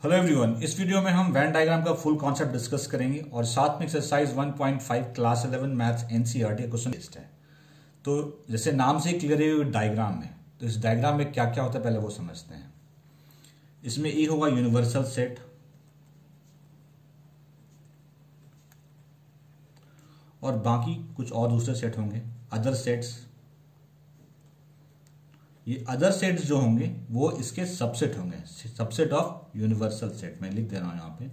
Hello everyone, इस video में हम वेन डायग्राम का फुल कॉन्सेप्ट डिस्कस करेंगे और साथ में exercise 1.5 class 11 maths NCERT question list है। तो जैसे नाम से क्लियर है डायग्राम में, तो इस डायग्राम में क्या क्या होता है पहले वो समझते हैं। इसमें ए होगा यूनिवर्सल सेट, और बाकी कुछ और दूसरे सेट होंगे अदर सेट्स। ये अदर सेट्स जो होंगे वो इसके सबसेट होंगे, सबसेट ऑफ यूनिवर्सल सेट। मैं लिख दे रहा हूं यहां पे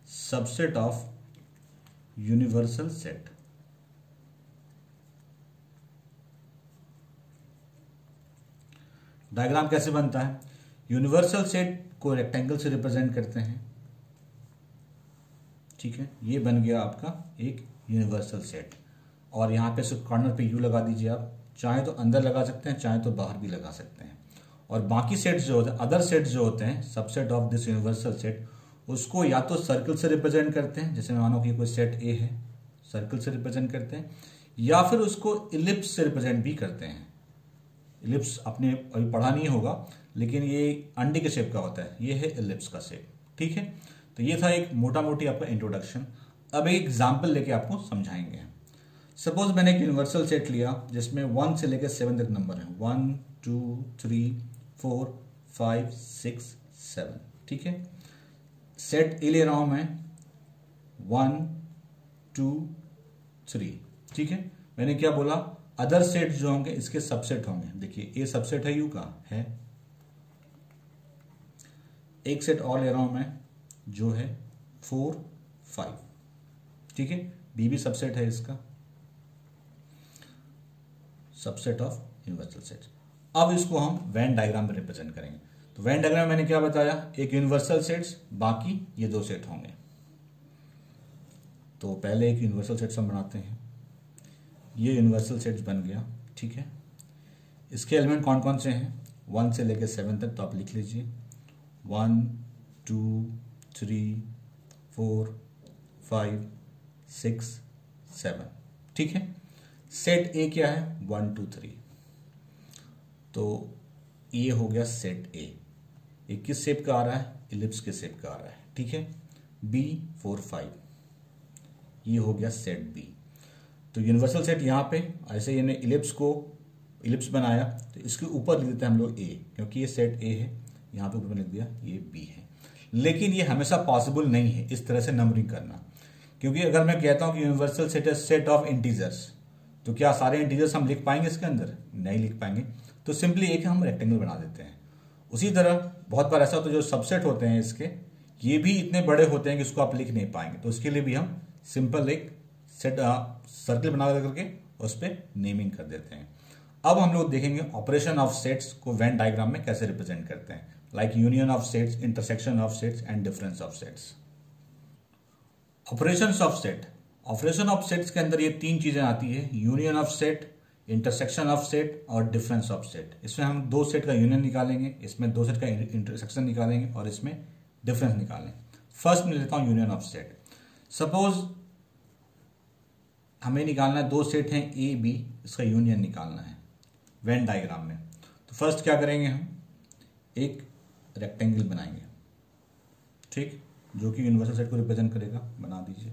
subset of universal set. Diagram कैसे बनता है? यूनिवर्सल सेट को रेक्टेंगल से रिप्रेजेंट करते हैं, ठीक है। ये बन गया आपका एक यूनिवर्सल सेट, और यहां पे सिर्फ कॉर्नर पे यू लगा दीजिए। आप चाहे तो अंदर लगा सकते हैं, चाहे तो बाहर भी लगा सकते हैं। और बाकी सेट्स जो होते हैं, अदर सेट्स जो होते हैं, subset of this universal set, उसको या तो सर्कल से रिप्रेजेंट करते हैं, जैसे मानो कि कोई सेट ए है, सर्कल से रिप्रेजेंट करते हैं, या फिर उसको इलिप्स से रिप्रेजेंट भी करते हैं। इलिप्स आपने अभी पढ़ा नहीं होगा, लेकिन ये अंडे के शेप का होता है, ये है इलिप्स का शेप, ठीक है। तो ये था एक मोटा मोटी आपका इंट्रोडक्शन। अब एक एग्जाम्पल लेके आपको समझाएंगे। सपोज मैंने एक यूनिवर्सल सेट लिया जिसमें 1 से लेकर 7 तक नंबर है, 1 2 3 4 5 6 7, ठीक है। सेट ए ले रहा हूं मैं 1 2 3, ठीक है। मैंने क्या बोला? अदर सेट जो होंगे इसके सबसेट होंगे। देखिए ए सबसेट है, यू का है। एक सेट और ले रहा हूं मैं जो है 4 5, ठीक है। बी भी सबसेट है इसका, सबसेट ऑफ यूनिवर्सल सेट। अब इसको हम वेन डायग्राम में रिप्रेजेंट करेंगे। तो वेन डायग्राम मैंने क्या बताया? एक यूनिवर्सल सेट्स, बाकी ये दो सेट होंगे। तो पहले एक यूनिवर्सल सेट्स हम बनाते हैं। ये यूनिवर्सल सेट्स बन गया, ठीक है। इसके एलिमेंट कौन कौन से हैं? 1 से लेकर 7 तक, तो आप लिख लीजिए 1 2 3 4 5 6 7, ठीक है। सेट ए क्या है? 1 2 3। तो ये हो गया सेट ए। ये किस शेप का आ रहा है? इलिप्स के शेप का आ रहा है, ठीक है। बी 4 5, ये हो गया सेट बी। तो यूनिवर्सल सेट यहाँ पे ऐसे यानी इलिप्स बनाया, तो इसके ऊपर लिख देते हैं हम लोग ए, क्योंकि ये सेट ए है। यहाँ पे ऊपर लिख दिया ये बी है। लेकिन ये हमेशा पॉसिबल नहीं है इस तरह से नंबरिंग करना, क्योंकि अगर मैं कहता हूं कि यूनिवर्सल सेट है सेट ऑफ इंटीजर्स, तो क्या सारे इंटीजर्स हम लिख पाएंगे इसके अंदर? नहीं लिख पाएंगे। तो सिंपली एक हम रेक्टेंगल बना देते हैं। उसी तरह बहुत बार ऐसा होता है जो सबसेट होते हैं इसके, ये भी इतने बड़े होते हैं कि इसको आप लिख नहीं पाएंगे। तो उसके लिए भी हम सिंपल एक सेट सर्कल बना करके उस पर नेमिंग कर देते हैं। अब हम लोग देखेंगे ऑपरेशन ऑफ सेट्स को वेन डायग्राम में कैसे रिप्रेजेंट करते हैं, like union of sets, intersection of sets and difference of sets. Operations of set. Operation of sets के अंदर ये तीन चीजें आती है, union of set, intersection of set और डिफरेंस ऑफ सेट। इसमें हम दो सेट का यूनियन निकालेंगे, इसमें दो सेट का इंटरसेक्शन निकालेंगे और इसमें डिफरेंस निकालेंगे। फर्स्ट में लेता हूं यूनियन ऑफ सेट। सपोज हमें निकालना है, दो सेट हैं ए बी, इसका यूनियन निकालना है वेन डायग्राम में। तो फर्स्ट क्या करेंगे? हम एक रेक्टेंगल बनाएंगे, ठीक, जो कि यूनिवर्सल सेट को रिप्रेजेंट करेगा। बना दीजिए।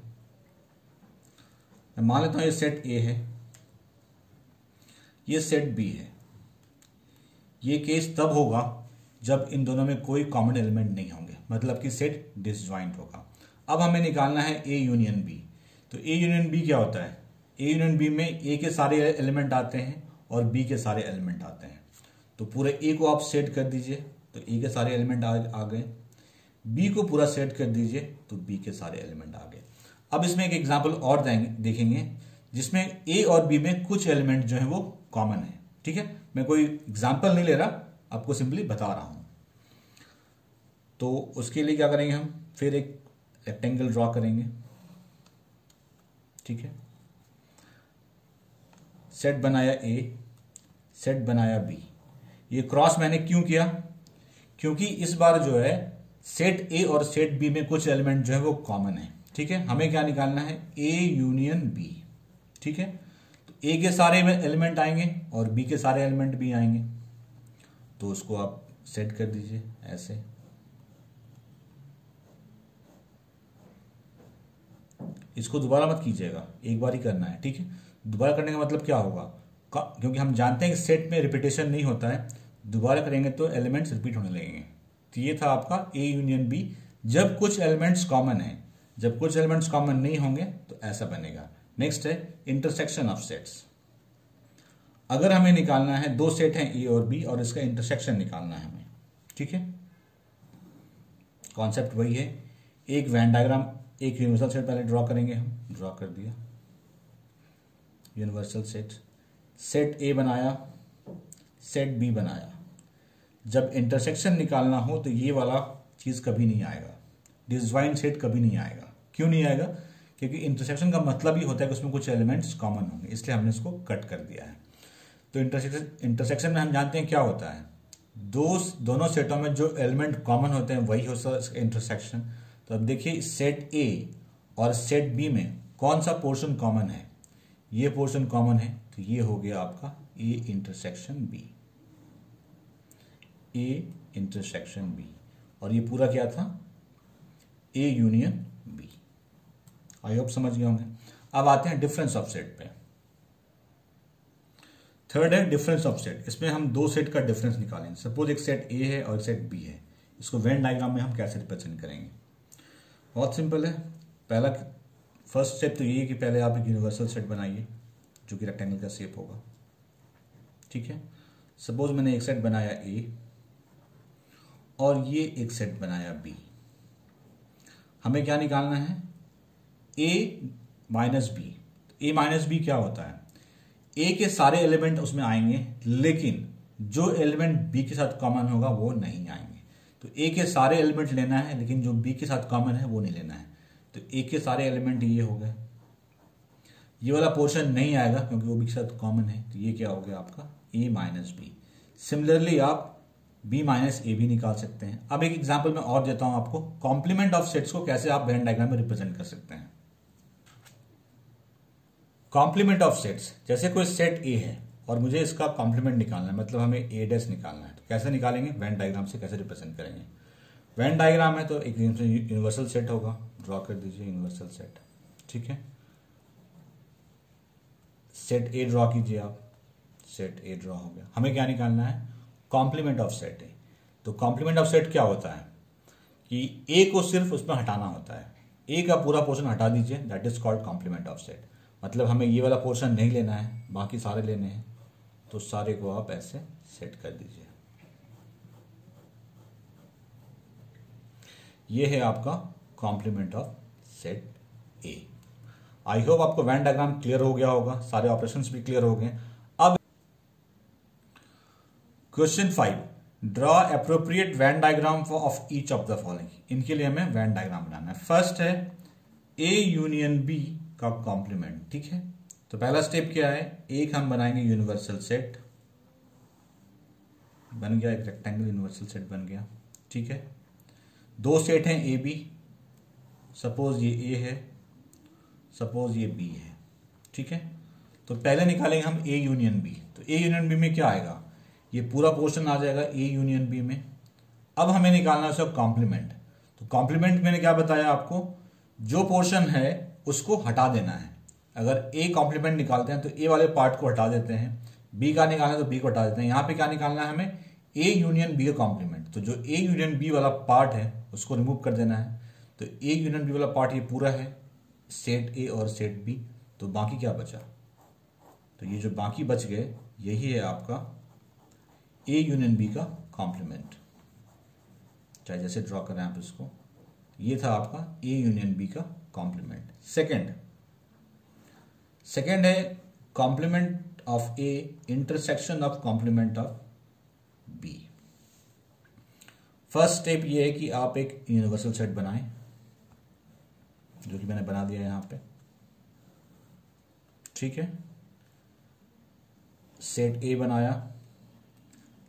मैं मान लेता हूं ये सेट ए है, ये सेट बी है। ये केस तब होगा जब इन दोनों में कोई कॉमन एलिमेंट नहीं होंगे, मतलब कि सेट डिसजॉइंट होगा। अब हमें निकालना है ए यूनियन बी। तो ए यूनियन बी क्या होता है? ए यूनियन बी में ए के सारे एलिमेंट आते हैं और बी के सारे एलिमेंट आते हैं। तो पूरे ए को आप सेट कर दीजिए, तो ए के सारे एलिमेंट आ गए। बी को पूरा सेट कर दीजिए, तो बी के सारे एलिमेंट आ गए। अब इसमें एक एग्जांपल और देखेंगे जिसमें ए और बी में कुछ एलिमेंट जो है वो कॉमन है, ठीक है। मैं कोई एग्जांपल नहीं ले रहा, आपको सिंपली बता रहा हूं। तो उसके लिए क्या करेंगे? हम फिर एक रेक्टेंगल ड्रॉ करेंगे, ठीक है। सेट बनाया ए, सेट बनाया बी। ये क्रॉस मैंने क्यों किया? क्योंकि इस बार जो है सेट ए और सेट बी में कुछ एलिमेंट जो है वो कॉमन है, ठीक है। हमें क्या निकालना है? ए यूनियन बी, ठीक है। तो ए के सारे एलिमेंट आएंगे और बी के सारे एलिमेंट भी आएंगे, तो उसको आप सेट कर दीजिए ऐसे। इसको दोबारा मत कीजिएगा, एक बार ही करना है, ठीक है। दोबारा करने का मतलब क्या होगा, क्योंकि हम जानते हैं कि सेट में रिपीटेशन नहीं होता है, दोबारा करेंगे तो एलिमेंट्स रिपीट होने लगेंगे। तो ये था आपका ए यूनियन बी, जब कुछ एलिमेंट्स कॉमन है। जब कुछ एलिमेंट्स कॉमन नहीं होंगे तो ऐसा बनेगा। नेक्स्ट है इंटरसेक्शन ऑफ सेट्स। अगर हमें निकालना है, दो सेट हैं ए और बी और इसका इंटरसेक्शन निकालना है हमें, ठीक है। कॉन्सेप्ट वही है, एक वेन डायग्राम, एक यूनिवर्सल सेट पहले ड्रॉ करेंगे, हम ड्रॉ कर दिया यूनिवर्सल सेट। सेट ए बनाया, सेट बी बनाया। जब इंटरसेक्शन निकालना हो तो ये वाला चीज कभी नहीं आएगा, डिसजॉइंट सेट कभी नहीं आएगा। क्यों नहीं आएगा, क्योंकि इंटरसेक्शन का मतलब ही होता है कि उसमें कुछ एलिमेंट्स कॉमन होंगे, इसलिए हमने इसको कट कर दिया है। तो इंटरसेक्शन में हम जानते हैं क्या होता है, दोनों सेटों में जो एलिमेंट कॉमन होते हैं वही होता है इंटरसेक्शन। तो अब देखिए सेट ए और सेट बी में कौन सा पोर्शन कॉमन है, ये पोर्शन कॉमन है, तो ये हो गया आपका A intersection B, A intersection B. और ये पूरा क्या था, A union B. I hope समझ गए होंगे। अब आते हैं डिफरेंस ऑफ सेट पे। थर्ड है डिफरेंस ऑफ सेट। इसमें हम दो सेट का डिफरेंस निकालेंगे। सपोज एक सेट ए है और एक सेट बी है, इसको वेन डायग्राम में हम कैसे रिप्रेजेंट करेंगे, बहुत सिंपल है। पहला फर्स्ट स्टेप तो ये है कि पहले आप एक यूनिवर्सल सेट बनाइए जो कि रेक्टेंगल का शेप होगा, ठीक है। सपोज मैंने एक सेट बनाया ए और ये एक सेट बनाया बी। हमें क्या निकालना है, ए माइनस बी। ए माइनस बी क्या होता है, ए के सारे एलिमेंट उसमें आएंगे लेकिन जो एलिमेंट बी के साथ कॉमन होगा वो नहीं आएंगे। तो ए के सारे एलिमेंट लेना है लेकिन जो बी के साथ कॉमन है वो नहीं लेना है। तो ए के सारे एलिमेंट ये हो गए, ये वाला पोर्शन नहीं आएगा क्योंकि वो बी के साथ कॉमन है। तो ये क्या हो गया आपका ए माइनस बी। सिमिलरली आप बी माइनस ए भी निकाल सकते हैं। अब एक एग्जांपल मैं और देता हूं आपको, कॉम्प्लीमेंट ऑफ सेट्स को कैसे आप वेन डायग्राम में रिप्रेजेंट कर सकते हैं। कॉम्प्लीमेंट ऑफ सेट्स, जैसे कोई सेट ए है और मुझे इसका कॉम्प्लीमेंट निकालना है, मतलब हमें ए डैश निकालना है, तो कैसे निकालेंगे, वेन डायग्राम से कैसे रिप्रेजेंट करेंगे। वेन डायग्राम है तो एक यूनिवर्सल सेट होगा, ड्रॉ कर दीजिए यूनिवर्सल सेट, ठीक है। सेट ए ड्रॉ कीजिए आप, सेट ए ड्रॉ हो गया। हमें क्या निकालना है, कॉम्प्लीमेंट ऑफ सेट ए। तो कॉम्प्लीमेंट ऑफ सेट क्या होता है कि ए को सिर्फ उसमें हटाना होता है, ए का पूरा पोर्शन हटा दीजिए, that is called complement of set. मतलब हमें ये वाला पोर्शन नहीं लेना है, बाकी सारे लेने हैं, तो सारे को आप ऐसे सेट कर दीजिए। ये है आपका complement of set A. I hope आपको वेन डायग्राम क्लियर हो गया होगा, सारे ऑपरेशंस भी क्लियर हो गए। अब question 5, draw appropriate Venn diagram of each of the following. इनके लिए हमें वेन डायग्राम बनाना है। फर्स्ट है ए यूनियन बी का कॉम्प्लीमेंट, ठीक है। तो पहला स्टेप क्या है, एक हम बनाएंगे यूनिवर्सल सेट, बन गया एक रेक्टेंगल यूनिवर्सल सेट बन गया, ठीक है। दो सेट हैं ए बी, सपोज ये ए है, सपोज ये बी है, ठीक है। तो पहले निकालेंगे हम ए यूनियन बी। तो ए यूनियन बी में क्या आएगा, ये पूरा पोर्शन आ जाएगा ए यूनियन बी में। अब हमें निकालना है उसका कॉम्प्लीमेंट। तो कॉम्प्लीमेंट मैंने क्या बताया आपको, जो पोर्शन है उसको हटा देना है। अगर ए कॉम्प्लीमेंट निकालते हैं तो ए वाले पार्ट को हटा देते हैं, बी का निकालना है तो बी को हटा देते हैं। यहां पे क्या निकालना है हमें, ए यूनियन बी का कॉम्प्लीमेंट। तो जो ए यूनियन बी वाला पार्ट है उसको रिमूव कर देना है। तो ए यूनियन बी वाला पार्ट ये पूरा है, सेट ए और सेट बी। तो बाकी क्या बचा, तो ये जो बाकी बच गए यही है आपका ए यूनियन बी का कॉम्प्लीमेंट। चाहे जैसे ड्रॉ करें आप इसको, ये था आपका ए यूनियन बी का कॉम्प्लीमेंट। सेकेंड है complement of A intersection of complement of B. First step ये है कि आप एक यूनिवर्सल सेट बनाएं, जो कि मैंने बना दिया यहां पे, ठीक है। सेट ए बनाया,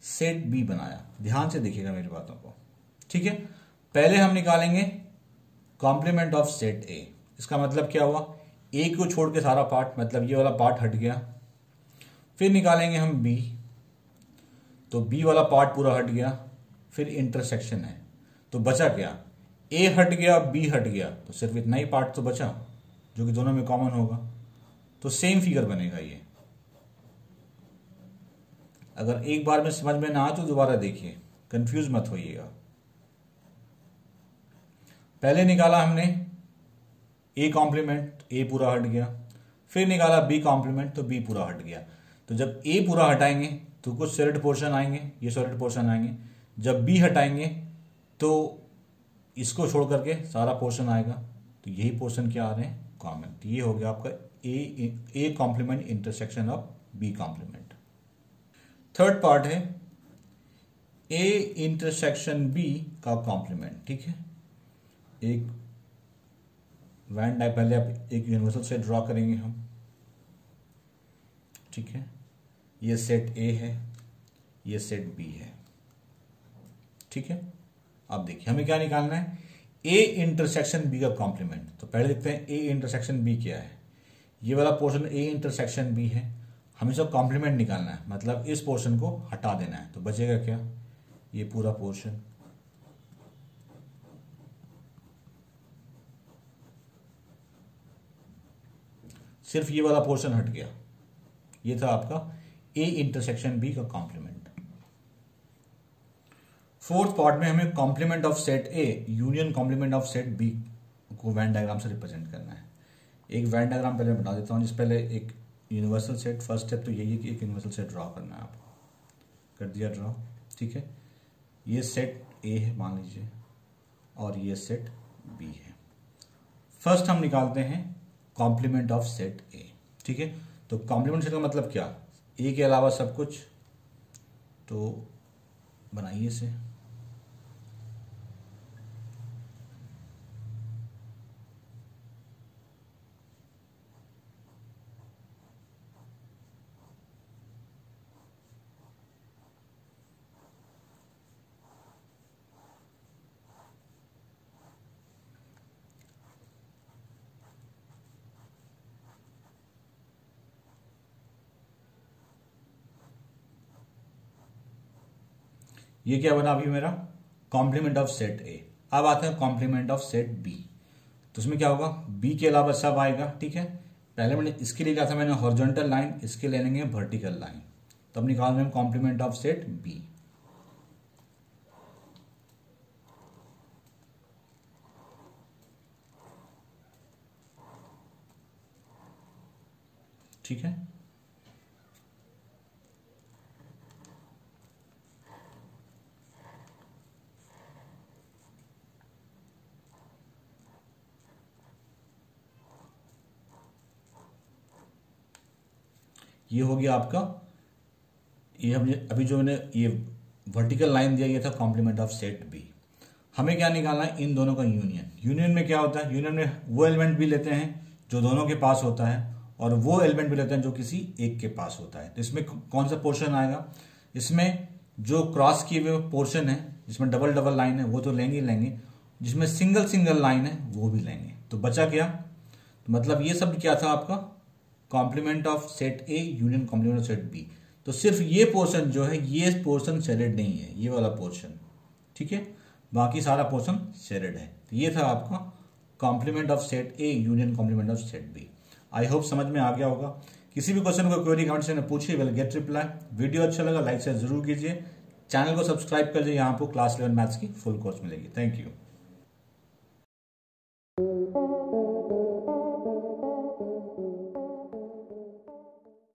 सेट बी बनाया, ध्यान से देखिएगा मेरी बातों को, ठीक है। पहले हम निकालेंगे कॉम्प्लीमेंट ऑफ सेट ए। इसका मतलब क्या हुआ, ए को छोड़ के सारा पार्ट, मतलब ये वाला पार्ट हट गया। फिर निकालेंगे हम बी, तो बी वाला पार्ट पूरा हट गया। फिर इंटरसेक्शन है, तो बचा क्या, ए हट गया बी हट गया, तो सिर्फ इतना ही पार्ट तो बचा जो कि दोनों में कॉमन होगा, तो सेम फिगर बनेगा ये। अगर एक बार में समझ में ना आए तो दोबारा देखिए, कंफ्यूज मत होइएगा। पहले निकाला हमने ए कॉम्प्लीमेंट, ए पूरा हट गया, फिर निकाला बी कॉम्प्लीमेंट तो बी पूरा हट गया। तो जब ए पूरा हटाएंगे तो कुछ सॉलिड पोर्शन आएंगे, ये सॉलिड पोर्शन आएंगे। जब बी हटाएंगे तो इसको छोड़ करके सारा पोर्शन आएगा, तो यही पोर्शन क्या आ रहे हैं, कॉमन। तो ये हो गया आपका A complement intersection of B complement. Third part है ए इंटरसेक्शन बी का कॉम्प्लीमेंट। ठीक है, एक वैन डायग्राम, पहले आप एक यूनिवर्सल सेट ड्रॉ करेंगे हम। ठीक है, ये सेट ए है, ये सेट बी है। ठीक है, अब देखिए हमें क्या निकालना है, ए इंटरसेक्शन बी का कॉम्प्लीमेंट। तो पहले देखते हैं ए इंटरसेक्शन बी क्या है। ये वाला पोर्शन ए इंटरसेक्शन बी है, हमें सब कॉम्प्लीमेंट निकालना है, मतलब इस पोर्शन को हटा देना है। तो बचेगा क्या, ये पूरा पोर्शन। सिर्फ ये वाला पोर्शन हट गया। ये था आपका ए इंटरसेक्शन बी का कॉम्प्लीमेंट। फोर्थ पार्ट में हमें complement of set A union complement of set B को वैन डायग्राम से रिप्रेजेंट करना है। एक वैन डायग्राम पहले बता देता हूं, जिस पहले एक यूनिवर्सल सेट, फर्स्ट स्टेप तो यही है कि एक यूनिवर्सल सेट ड्रॉ करना है आपको। कर दिया ड्रॉ। ठीक है, ये सेट ए है मान लीजिए, और ये सेट बी है। फर्स्ट हम निकालते हैं कॉम्प्लीमेंट ऑफ सेट ए। ठीक है, तो कॉम्प्लीमेंट सेट का मतलब क्या, ए के अलावा सब कुछ। तो बनाइए इसे। ये क्या बना अभी मेरा, कॉम्प्लीमेंट ऑफ सेट ए। अब आते हैं कॉम्प्लीमेंट ऑफ सेट बी। तो उसमें क्या होगा, बी के अलावा सब आएगा। ठीक है, पहले मैंने इसके लिए लिया था मैंने हॉरिजॉन्टल लाइन, इसके ले लेंगे वर्टिकल लाइन। तब निकाल रहे हैं कॉम्प्लीमेंट ऑफ सेट बी। ठीक है, ये हो गया आपका, ये हमने अभी जो मैंने ये वर्टिकल लाइन दिया, ये था कॉम्प्लीमेंट ऑफ सेट बी। हमें क्या निकालना है, इन दोनों का यूनियन। यूनियन में क्या होता है, यूनियन में वो एलिमेंट भी लेते हैं जो दोनों के पास होता है, और वो एलिमेंट भी लेते हैं जो किसी एक के पास होता है। तो इसमें कौन सा पोर्शन आएगा, इसमें जो क्रॉस किए हुए पोर्शन है, जिसमें डबल डबल लाइन है, वो तो लेंगे ही लेंगे, जिसमें सिंगल सिंगल लाइन है वो भी लेंगे। तो बचा क्या, तो मतलब ये सब क्या था आपका, complement of set A union complement of set B. तो सिर्फ ये पोर्शन जो है, ये पोर्शन शेडेड नहीं है, ये वाला पोर्शन। ठीक है, बाकी सारा पोर्शन शेडेड है। तो ये था आपका complement of set A union complement of set B. I hope समझ में आ गया होगा। किसी भी क्वेश्चन को क्वेरी कमेंट से पूछिए, विल गेट रिप्लाई। वीडियो अच्छा लगा लाइक शेयर जरूर कीजिए, चैनल को सब्सक्राइब कर लीजिए, यहाँ आपको क्लास 11 मैथ्स की फुल कोर्स मिलेगी। Thank you.